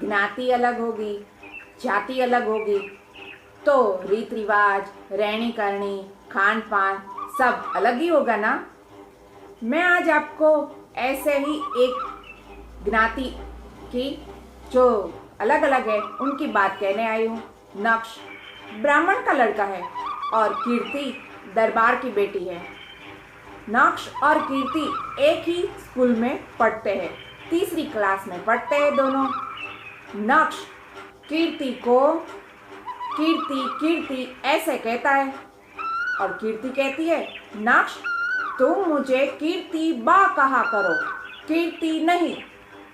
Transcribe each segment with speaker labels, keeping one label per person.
Speaker 1: ज्ञाति अलग होगी, जाति अलग होगी, तो रीत रिवाज, रहनी करनी, खान पान सब अलग ही होगा ना। मैं आज आपको ऐसे ही एक ज्ञाति की जो अलग अलग है उनकी बात कहने आई हूँ। नक्श ब्राह्मण का लड़का है और कीर्ति दरबार की बेटी है। नक्श और कीर्ति एक ही स्कूल में पढ़ते हैं, तीसरी क्लास में पढ़ते हैं दोनों। नक्श कीर्ति को कीर्ति कीर्ति ऐसे कहता है और कीर्ति कहती है, नक्श तुम मुझे कीर्ति बा कहा करो, कीर्ति नहीं,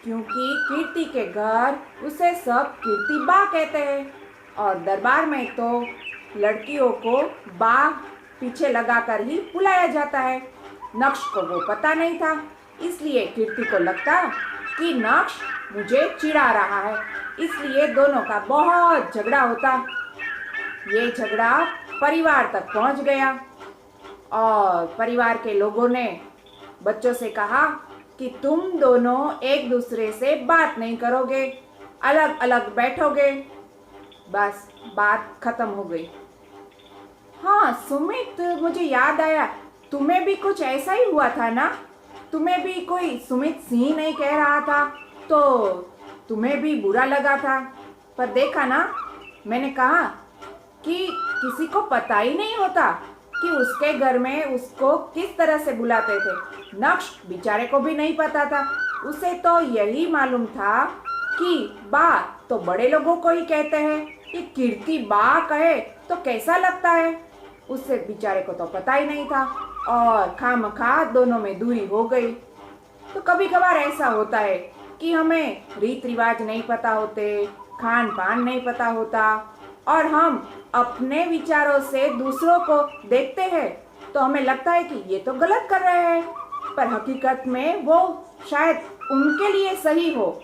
Speaker 1: क्योंकि कीर्ति के घर उसे सब कीर्ति बा कहते हैं और दरबार में तो लड़कियों को बा पीछे लगाकर ही बुलाया जाता है। नक्श को वो पता नहीं था, इसलिए कीर्ति को लगता कि नक्श मुझे चिढ़ा रहा है, इसलिए दोनों का बहुत झगड़ा होता। ये झगड़ा परिवार तक पहुंच गया और परिवार के लोगों ने बच्चों से कहा कि तुम दोनों एक दूसरे से बात नहीं करोगे, अलग अलग बैठोगे। बस बात खत्म हो गई। हाँ सुमित, मुझे याद आया, तुम्हें भी कुछ ऐसा ही हुआ था ना? तुम्हें भी कोई सुमित सिंह नहीं कह रहा था तो तुम्हें भी बुरा लगा था, पर देखा ना, मैंने कहा कि किसी को पता ही नहीं होता कि उसके घर में उसको किस तरह से बुलाते थे। नक्श बेचारे को भी नहीं पता था, उसे तो यही मालूम था कि बा तो बड़े लोगों को ही कहते हैं, कि कीर्ति बा कहे तो कैसा लगता है, उससे बेचारे को तो पता ही नहीं था और खामखा दोनों में दूरी हो गई। तो कभी कभार ऐसा होता है कि हमें रीत रिवाज नहीं पता होते, खान पान नहीं पता होता और हम अपने विचारों से दूसरों को देखते हैं तो हमें लगता है कि ये तो गलत कर रहे हैं, पर हकीकत में वो शायद उनके लिए सही हो,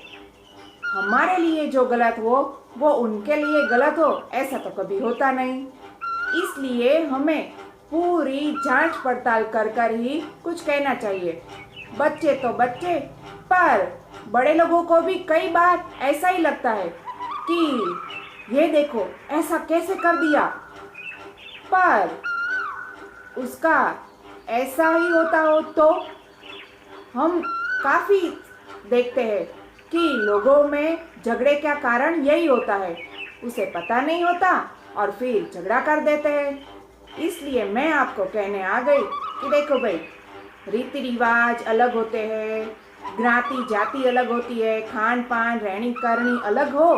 Speaker 1: हमारे लिए जो गलत हो वो उनके लिए गलत हो, ऐसा तो कभी होता नहीं। इसलिए हमें पूरी जांच पड़ताल कर कर ही कुछ कहना चाहिए। बच्चे तो बच्चे, पर बड़े लोगों को भी कई बार ऐसा ही लगता है कि ये देखो ऐसा कैसे कर दिया, पर उसका ऐसा ही होता हो तो हम काफ़ी देखते हैं कि लोगों में झगड़े का कारण यही होता है, उसे पता नहीं होता और फिर झगड़ा कर देते हैं। इसलिए मैं आपको कहने आ गई कि देखो भाई, रीति रिवाज अलग होते हैं, ज्ञाति जाति अलग होती है, खान पान रहनी करनी अलग हो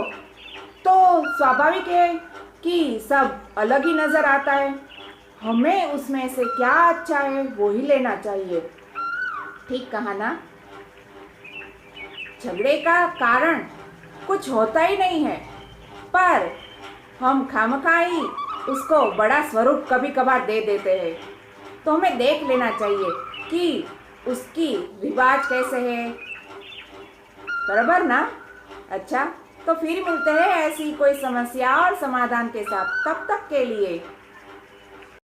Speaker 1: तो स्वाभाविक है कि सब अलग ही नज़र आता है। हमें उसमें से क्या अच्छा है वो ही लेना चाहिए। ठीक कहा ना? झगड़े का कारण कुछ होता ही नहीं है, पर हम खामखा ही उसको बड़ा स्वरूप कभी कभार दे देते हैं। तो हमें देख लेना चाहिए कि उसकी रिवाज कैसे है, बराबर ना? अच्छा, तो फिर मिलते हैं ऐसी कोई समस्या और समाधान के साथ। तब तक के लिए